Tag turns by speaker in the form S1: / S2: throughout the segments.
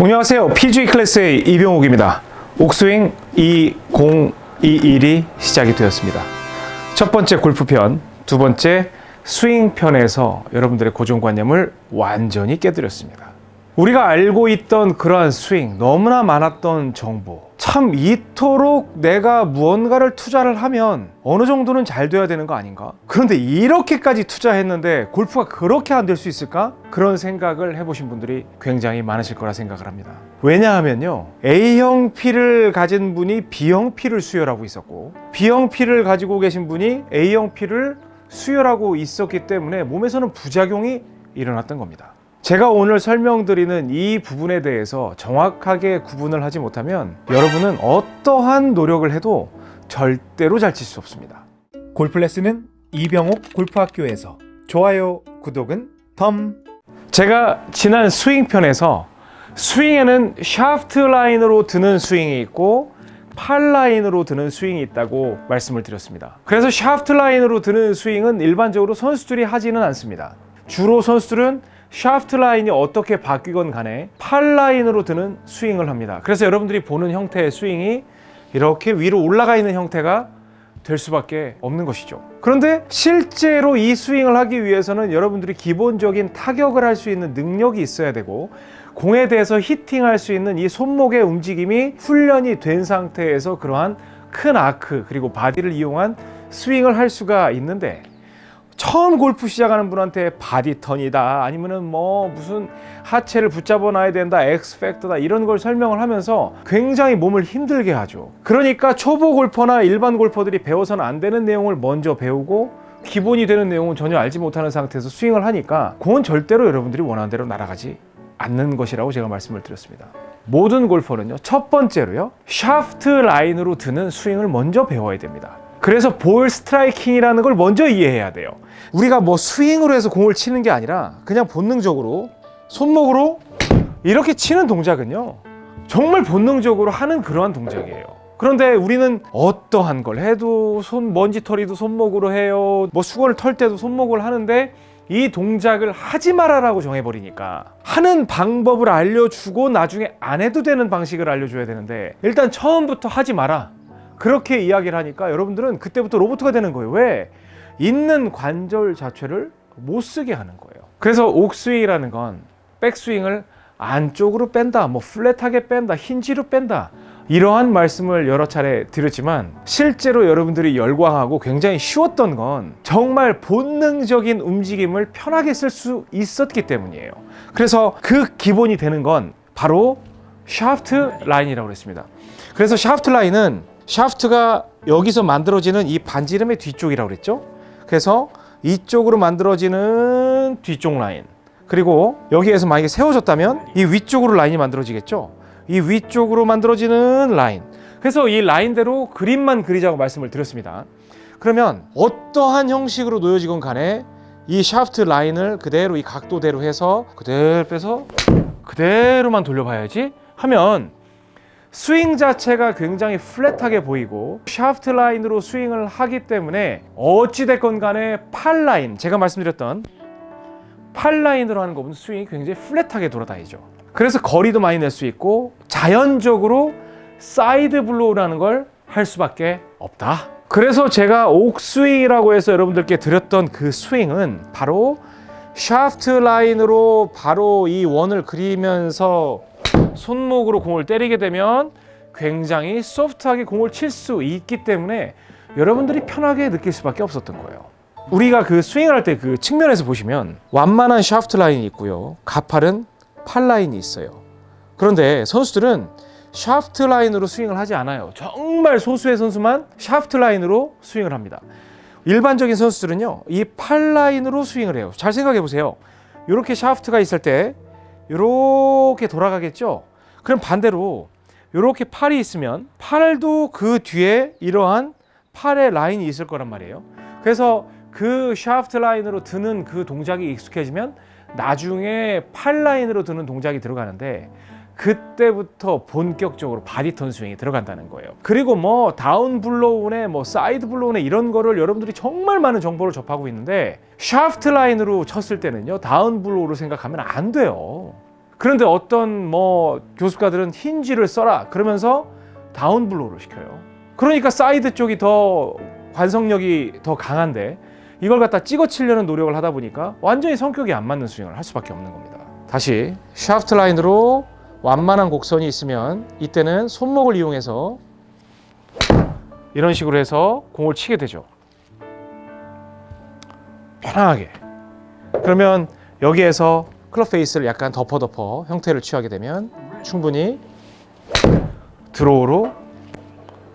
S1: 안녕하세요. PGA 클래스의 이병욱입니다. 옥스윙 2021이 시작이 되었습니다. 첫 번째 골프편, 두 번째 스윙편에서 여러분들의 고정관념을 완전히 깨뜨렸습니다. 우리가 알고 있던 그러한 스윙, 너무나 많았던 정보, 참 이토록 내가 무언가를 투자를 하면 어느 정도는 잘 돼야 되는 거 아닌가? 그런데 이렇게까지 투자했는데 골프가 그렇게 안 될 수 있을까? 그런 생각을 해보신 분들이 굉장히 많으실 거라 생각을 합니다. 왜냐하면요, A형 피를 가진 분이 B형 피를 수혈하고 있었고, B형 피를 가지고 계신 분이 A형 피를 수혈하고 있었기 때문에 몸에서는 부작용이 일어났던 겁니다. 제가 오늘 설명드리는 이 부분에 대해서 정확하게 구분을 하지 못하면 여러분은 어떠한 노력을 해도 절대로 잘 칠 수 없습니다.
S2: 골프 레슨은 이병옥 골프학교에서. 좋아요, 구독은 덤.
S1: 제가 지난 스윙편에서 스윙에는 샤프트 라인으로 드는 스윙이 있고 팔 라인으로 드는 스윙이 있다고 말씀을 드렸습니다. 그래서 샤프트 라인으로 드는 스윙은 일반적으로 선수들이 하지는 않습니다. 주로 선수들은 샤프트 라인이 어떻게 바뀌건 간에 팔 라인으로 드는 스윙을 합니다. 그래서 여러분들이 보는 형태의 스윙이 이렇게 위로 올라가 있는 형태가 될 수밖에 없는 것이죠. 그런데 실제로 이 스윙을 하기 위해서는 여러분들이 기본적인 타격을 할 수 있는 능력이 있어야 되고, 공에 대해서 히팅할 수 있는 이 손목의 움직임이 훈련이 된 상태에서 그러한 큰 아크 그리고 바디를 이용한 스윙을 할 수가 있는데, 처음 골프 시작하는 분한테 바디턴이다, 아니면은 무슨 하체를 붙잡아 놔야 된다, 엑스팩터다, 이런 걸 설명을 하면서 굉장히 몸을 힘들게 하죠. 그러니까 초보 골퍼나 일반 골퍼들이 배워서는 안 되는 내용을 먼저 배우고 기본이 되는 내용은 전혀 알지 못하는 상태에서 스윙을 하니까 공은 절대로 여러분들이 원하는 대로 날아가지 않는 것이라고 제가 말씀을 드렸습니다. 모든 골퍼는요, 첫 번째로요, 샤프트 라인으로 드는 스윙을 먼저 배워야 됩니다. 그래서 볼 스트라이킹이라는 걸 먼저 이해해야 돼요. 우리가 스윙으로 해서 공을 치는 게 아니라 그냥 본능적으로 손목으로 이렇게 치는 동작은요, 정말 본능적으로 하는 그러한 동작이에요. 그런데 우리는 어떠한 걸 해도 먼지털이도 손목으로 해요. 수건을 털 때도 손목을 하는데 이 동작을 하지 말아라고 정해버리니까 하는 방법을 알려주고 나중에 안 해도 되는 방식을 알려줘야 되는데 일단 처음부터 하지 마라, 그렇게 이야기를 하니까 여러분들은 그때부터 로봇가 되는 거예요. 왜? 있는 관절 자체를 못 쓰게 하는 거예요. 그래서 옥스윙이라는 건 백스윙을 안쪽으로 뺀다, 플랫하게 뺀다, 힌지로 뺀다, 이러한 말씀을 여러 차례 드렸지만 실제로 여러분들이 열광하고 굉장히 쉬웠던 건 정말 본능적인 움직임을 편하게 쓸 수 있었기 때문이에요. 그래서 그 기본이 되는 건 바로 샤프트 라인이라고 했습니다. 그래서 샤프트 라인은 샤프트가 여기서 만들어지는 이 반지름의 뒤쪽이라고 그랬죠. 그래서 이쪽으로 만들어지는 뒤쪽 라인, 그리고 여기에서 만약에 세워졌다면 이 위쪽으로 라인이 만들어지겠죠. 이 위쪽으로 만들어지는 라인, 그래서 이 라인대로 그림만 그리자고 말씀을 드렸습니다. 그러면 어떠한 형식으로 놓여지건 간에 이 샤프트 라인을 그대로 이 각도대로 해서 그대로 빼서 그대로만 돌려봐야지 하면 스윙 자체가 굉장히 플랫하게 보이고 샤프트 라인으로 스윙을 하기 때문에 어찌됐건 간에 팔 라인, 제가 말씀드렸던 팔 라인으로 하는 것은 스윙이 굉장히 플랫하게 돌아다니죠. 그래서 거리도 많이 낼 수 있고 자연적으로 사이드 블로우라는 걸 할 수밖에 없다. 그래서 제가 옥스윙이라고 해서 여러분들께 드렸던 그 스윙은 바로 샤프트 라인으로 바로 이 원을 그리면서 손목으로 공을 때리게 되면 굉장히 소프트하게 공을 칠 수 있기 때문에 여러분들이 편하게 느낄 수밖에 없었던 거예요. 우리가 그 스윙을 할 때 그 측면에서 보시면 완만한 샤프트 라인이 있고요, 가파른 팔 라인이 있어요. 그런데 선수들은 샤프트 라인으로 스윙을 하지 않아요. 정말 소수의 선수만 샤프트 라인으로 스윙을 합니다. 일반적인 선수들은요, 이 팔 라인으로 스윙을 해요. 잘 생각해 보세요. 이렇게 샤프트가 있을 때 이렇게 돌아가겠죠. 그럼 반대로 이렇게 팔이 있으면 팔도 그 뒤에 이러한 팔의 라인이 있을 거란 말이에요. 그래서 그 샤프트 라인으로 드는 그 동작이 익숙해지면 나중에 팔 라인으로 드는 동작이 들어가는데 그때부터 본격적으로 바디턴 스윙이 들어간다는 거예요. 그리고 다운 블로우네 사이드 블로우네 이런 거를 여러분들이 정말 많은 정보를 접하고 있는데 샤프트 라인으로 쳤을 때는요, 다운 블로우로 생각하면 안 돼요. 그런데 어떤 뭐 교습가들은 힌지를 써라 그러면서 다운블로우를 시켜요. 그러니까 사이드 쪽이 더 관성력이 더 강한데 이걸 갖다 찍어치려는 노력을 하다 보니까 완전히 성격이 안 맞는 스윙을 할 수밖에 없는 겁니다. 다시 샤프트 라인으로 완만한 곡선이 있으면 이때는 손목을 이용해서 이런 식으로 해서 공을 치게 되죠. 편하게. 그러면 여기에서 클럽 페이스를 약간 덮어 형태를 취하게 되면 충분히 드로우로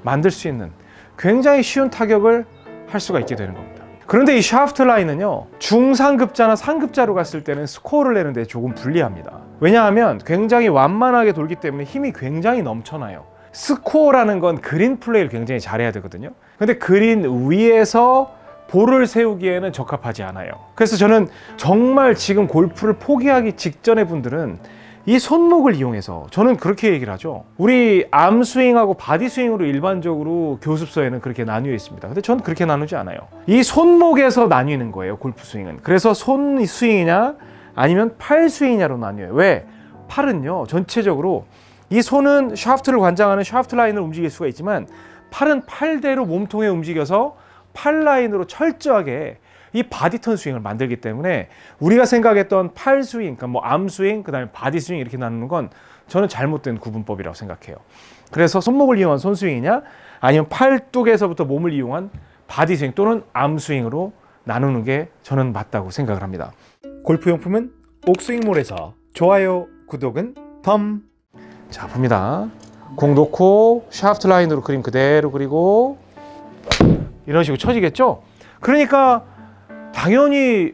S1: 만들 수 있는 굉장히 쉬운 타격을 할 수가 있게 되는 겁니다. 그런데 이 샤프트 라인은요, 중상급자나 상급자로 갔을 때는 스코어를 내는데 조금 불리합니다. 왜냐하면 굉장히 완만하게 돌기 때문에 힘이 굉장히 넘쳐나요. 스코어라는 건 그린 플레이를 굉장히 잘해야 되거든요. 근데 그린 위에서 볼을 세우기에는 적합하지 않아요. 그래서 저는 정말 지금 골프를 포기하기 직전의 분들은 이 손목을 이용해서, 저는 그렇게 얘기를 하죠. 우리 암 스윙하고 바디 스윙으로 일반적으로 교습서에는 그렇게 나뉘어 있습니다. 근데 저는 그렇게 나누지 않아요. 이 손목에서 나뉘는 거예요, 골프 스윙은. 그래서 손 스윙이냐 아니면 팔 스윙이냐로 나뉘어요. 왜? 팔은요, 전체적으로 이 손은 샤프트를 관장하는 샤프트 라인을 움직일 수가 있지만 팔은 팔대로 몸통에 움직여서 팔 라인으로 철저하게 이 바디턴 스윙을 만들기 때문에 우리가 생각했던 팔 스윙, 그러니까 뭐 암 스윙, 그 다음에 바디 스윙 이렇게 나누는 건 저는 잘못된 구분법이라고 생각해요. 그래서 손목을 이용한 손 스윙이냐 아니면 팔뚝에서부터 몸을 이용한 바디 스윙 또는 암 스윙으로 나누는 게 저는 맞다고 생각을 합니다.
S2: 골프용품은 옥스윙몰에서 좋아요, 구독은 덤.
S1: 자, 봅니다. 공 놓고 샤프트 라인으로 그림 그대로 그리고 이런 식으로 쳐지겠죠? 그러니까 당연히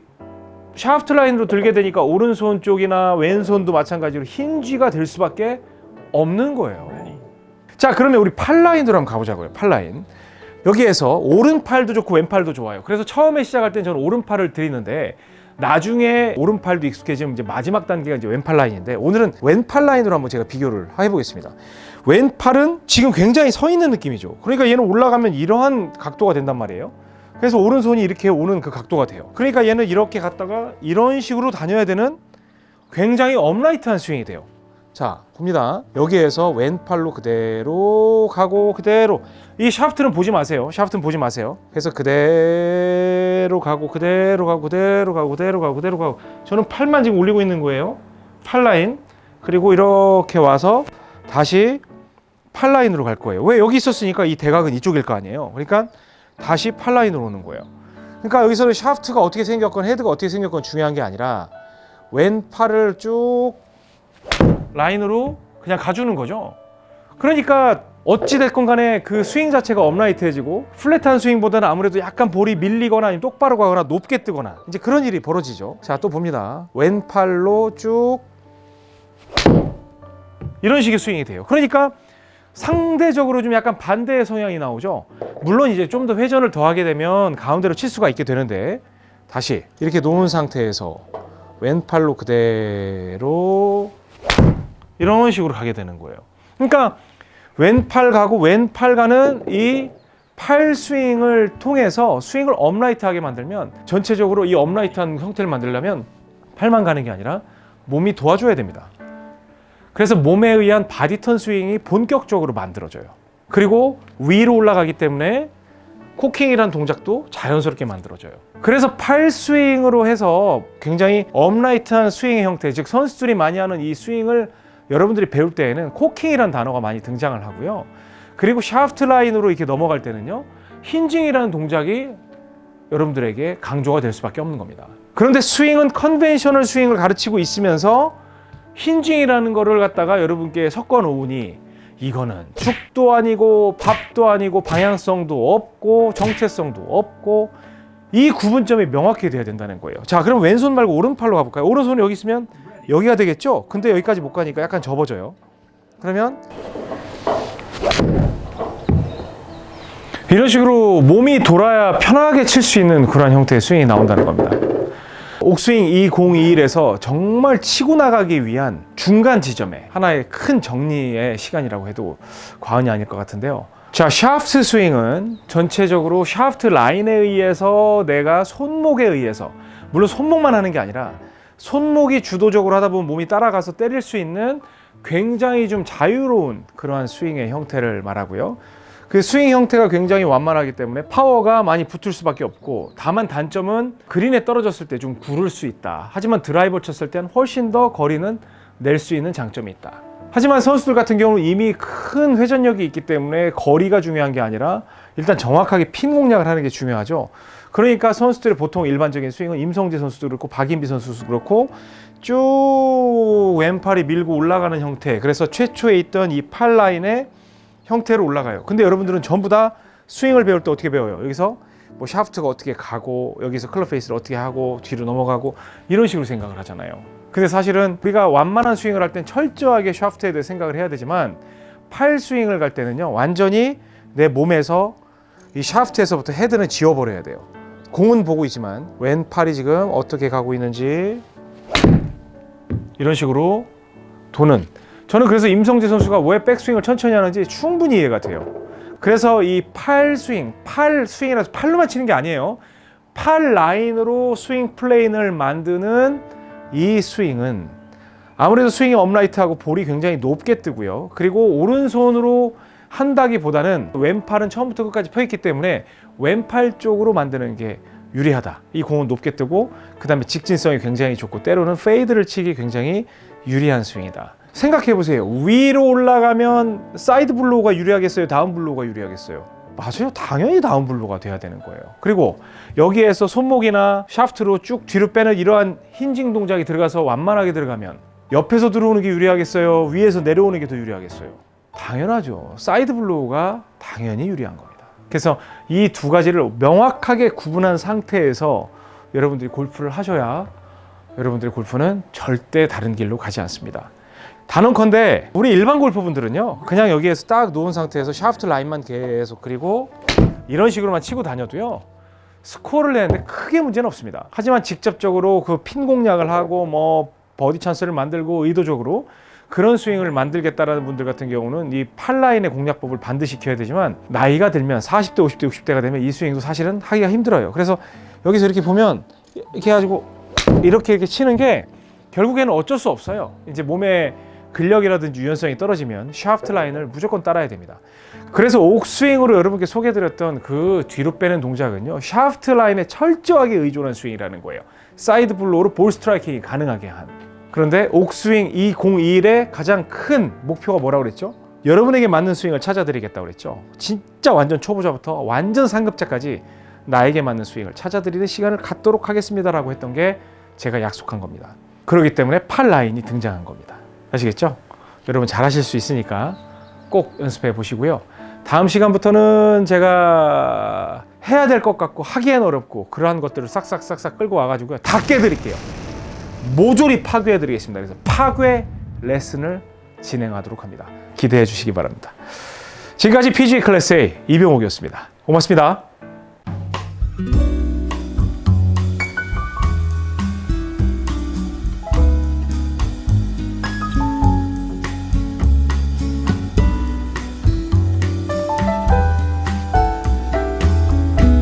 S1: 샤프트 라인으로 들게 되니까 오른손 쪽이나 왼손도 마찬가지로 힌지가 될 수밖에 없는 거예요. 자, 그러면 우리 팔 라인으로 한번 가보자고요. 팔 라인. 여기에서 오른팔도 좋고 왼팔도 좋아요. 그래서 처음에 시작할 땐 저는 오른팔을 드리는데 나중에 오른팔도 익숙해지면 이제 마지막 단계가 이제 왼팔 라인인데 오늘은 왼팔 라인으로 한번 제가 비교를 해보겠습니다. 왼팔은 지금 굉장히 서 있는 느낌이죠. 그러니까 얘는 올라가면 이러한 각도가 된단 말이에요. 그래서 오른손이 이렇게 오는 그 각도가 돼요. 그러니까 얘는 이렇게 갔다가 이런 식으로 다녀야 되는 굉장히 업라이트한 스윙이 돼요. 자, 봅니다. 여기에서 왼팔로 그대로 가고 그대로, 이 샤프트는 보지 마세요. 샤프트는 보지 마세요. 그래서 그대로 가고 그대로 가고 그대로 가고 그대로 가고 그대로 가고, 저는 팔만 지금 올리고 있는 거예요. 팔 라인. 그리고 이렇게 와서 다시 팔 라인으로 갈 거예요. 왜? 여기 있었으니까 이 대각은 이쪽일 거 아니에요. 그러니까 다시 팔 라인으로 오는 거예요. 그러니까 여기서는 샤프트가 어떻게 생겼건 헤드가 어떻게 생겼건 중요한 게 아니라 왼팔을 쭉 라인으로 그냥 가주는 거죠. 그러니까 어찌됐건 간에 그 스윙 자체가 업라이트해지고 플랫한 스윙보다는 아무래도 약간 볼이 밀리거나 아니면 똑바로 가거나 높게 뜨거나 이제 그런 일이 벌어지죠. 자, 또 봅니다. 왼팔로 쭉 이런 식의 스윙이 돼요. 그러니까 상대적으로 좀 약간 반대의 성향이 나오죠. 물론 이제 좀 더 회전을 더하게 되면 가운데로 칠 수가 있게 되는데 다시 이렇게 놓은 상태에서 왼팔로 그대로 이런 식으로 가게 되는 거예요. 그러니까 왼팔 가고 왼팔 가는 이 팔 스윙을 통해서 스윙을 업라이트하게 만들면, 전체적으로 이 업라이트한 형태를 만들려면 팔만 가는 게 아니라 몸이 도와줘야 됩니다. 그래서 몸에 의한 바디턴 스윙이 본격적으로 만들어져요. 그리고 위로 올라가기 때문에 코킹이라는 동작도 자연스럽게 만들어져요. 그래서 팔 스윙으로 해서 굉장히 업라이트한 스윙의 형태, 즉 선수들이 많이 하는 이 스윙을 여러분들이 배울 때에는 코킹이라는 단어가 많이 등장을 하고요. 그리고 샤프트 라인으로 이렇게 넘어갈 때는요, 힌징이라는 동작이 여러분들에게 강조가 될 수밖에 없는 겁니다. 그런데 스윙은 컨벤셔널 스윙을 가르치고 있으면서 힌징이라는 거를 갖다가 여러분께 섞어 놓으니 이거는 죽도 아니고 밥도 아니고 방향성도 없고 정체성도 없고, 이 구분점이 명확히 돼야 된다는 거예요. 자, 그럼 왼손 말고 오른팔로 가볼까요? 오른손이 여기 있으면 여기가 되겠죠? 근데 여기까지 못 가니까 약간 접어져요. 그러면 이런 식으로 몸이 돌아야 편하게 칠 수 있는 그런 형태의 스윙이 나온다는 겁니다. 옥스윙 2021에서 정말 치고 나가기 위한 중간 지점에 하나의 큰 정리의 시간이라고 해도 과언이 아닐 것 같은데요. 자, 샤프트 스윙은 전체적으로 샤프트 라인에 의해서 내가 손목에 의해서, 물론 손목만 하는 게 아니라 손목이 주도적으로 하다 보면 몸이 따라가서 때릴 수 있는 굉장히 좀 자유로운 그러한 스윙의 형태를 말하고요. 그 스윙 형태가 굉장히 완만하기 때문에 파워가 많이 붙을 수밖에 없고, 다만 단점은 그린에 떨어졌을 때 좀 구를 수 있다. 하지만 드라이버 쳤을 때는 훨씬 더 거리는 낼 수 있는 장점이 있다. 하지만 선수들 같은 경우는 이미 큰 회전력이 있기 때문에 거리가 중요한 게 아니라 일단 정확하게 핀 공략을 하는 게 중요하죠. 그러니까 선수들의 보통 일반적인 스윙은 임성재 선수도 그렇고 박인비 선수도 그렇고 쭉 왼팔이 밀고 올라가는 형태, 그래서 최초에 있던 이 팔 라인의 형태로 올라가요. 근데 여러분들은 전부 다 스윙을 배울 때 어떻게 배워요? 여기서 뭐 샤프트가 어떻게 가고, 여기서 클럽 페이스를 어떻게 하고, 뒤로 넘어가고, 이런 식으로 생각을 하잖아요. 근데 사실은 우리가 완만한 스윙을 할 땐 철저하게 샤프트에 대해 생각을 해야 되지만, 팔 스윙을 갈 때는요, 완전히 내 몸에서 이 샤프트에서부터 헤드는 지워버려야 돼요. 공은 보고 있지만 왼팔이 지금 어떻게 가고 있는지, 이런 식으로 도는, 저는 그래서 임성재 선수가 왜 백스윙을 천천히 하는지 충분히 이해가 돼요. 그래서 이 팔 스윙, 팔 스윙이라서 팔로만 치는 게 아니에요. 팔 라인으로 스윙 플레인을 만드는 이 스윙은 아무래도 스윙이 업라이트하고 볼이 굉장히 높게 뜨고요. 그리고 오른손으로 한다기보다는 왼팔은 처음부터 끝까지 펴있기 때문에 왼팔 쪽으로 만드는 게 유리하다. 이 공은 높게 뜨고 그 다음에 직진성이 굉장히 좋고 때로는 페이드를 치기 굉장히 유리한 스윙이다. 생각해보세요. 위로 올라가면 사이드 블로우가 유리하겠어요? 다운 블로우가 유리하겠어요? 맞아요. 당연히 다운 블로우가 돼야 되는 거예요. 그리고 여기에서 손목이나 샤프트로 쭉 뒤로 빼는 이러한 힌징 동작이 들어가서 완만하게 들어가면 옆에서 들어오는 게 유리하겠어요? 위에서 내려오는 게 더 유리하겠어요? 당연하죠. 사이드 블로우가 당연히 유리한 겁니다. 그래서 이 두 가지를 명확하게 구분한 상태에서 여러분들이 골프를 하셔야 여러분들의 골프는 절대 다른 길로 가지 않습니다. 단언컨대 우리 일반 골퍼분들은요, 그냥 여기에서 딱 놓은 상태에서 샤프트 라인만 계속 그리고 이런 식으로만 치고 다녀도요, 스코어를 내는데 크게 문제는 없습니다. 하지만 직접적으로 그 핀 공략을 하고 뭐 버디 찬스를 만들고 의도적으로 그런 스윙을 만들겠다라는 분들 같은 경우는 이 팔 라인의 공략법을 반드시 익혀야 되지만, 나이가 들면 40대, 50대, 60대가 되면 이 스윙도 사실은 하기가 힘들어요. 그래서 여기서 이렇게 보면 이렇게 해가지고 이렇게 치는 게 결국에는 어쩔 수 없어요. 이제 몸에 근력이라든지 유연성이 떨어지면 샤프트 라인을 무조건 따라야 됩니다. 그래서 옥스윙으로 여러분께 소개해드렸던 그 뒤로 빼는 동작은요, 샤프트 라인에 철저하게 의존한 스윙이라는 거예요. 사이드 블로우로 볼 스트라이킹이 가능하게 한. 그런데 옥스윙 201의 가장 큰 목표가 뭐라고 그랬죠? 여러분에게 맞는 스윙을 찾아드리겠다고 그랬죠. 진짜 완전 초보자부터 완전 상급자까지 나에게 맞는 스윙을 찾아드리는 시간을 갖도록 하겠습니다라고 했던 게 제가 약속한 겁니다. 그렇기 때문에 팔 라인이 등장한 겁니다. 아시겠죠? 여러분 잘하실 수 있으니까 꼭 연습해 보시고요. 다음 시간부터는 제가 해야 될 것 같고 하기엔 어렵고 그러한 것들을 싹싹 끌고 와가지고 다 깨드릴게요. 모조리 파괴해 드리겠습니다. 그래서 파괴 레슨을 진행하도록 합니다. 기대해 주시기 바랍니다. 지금까지 PGA 클래스 A 이병옥이었습니다. 고맙습니다.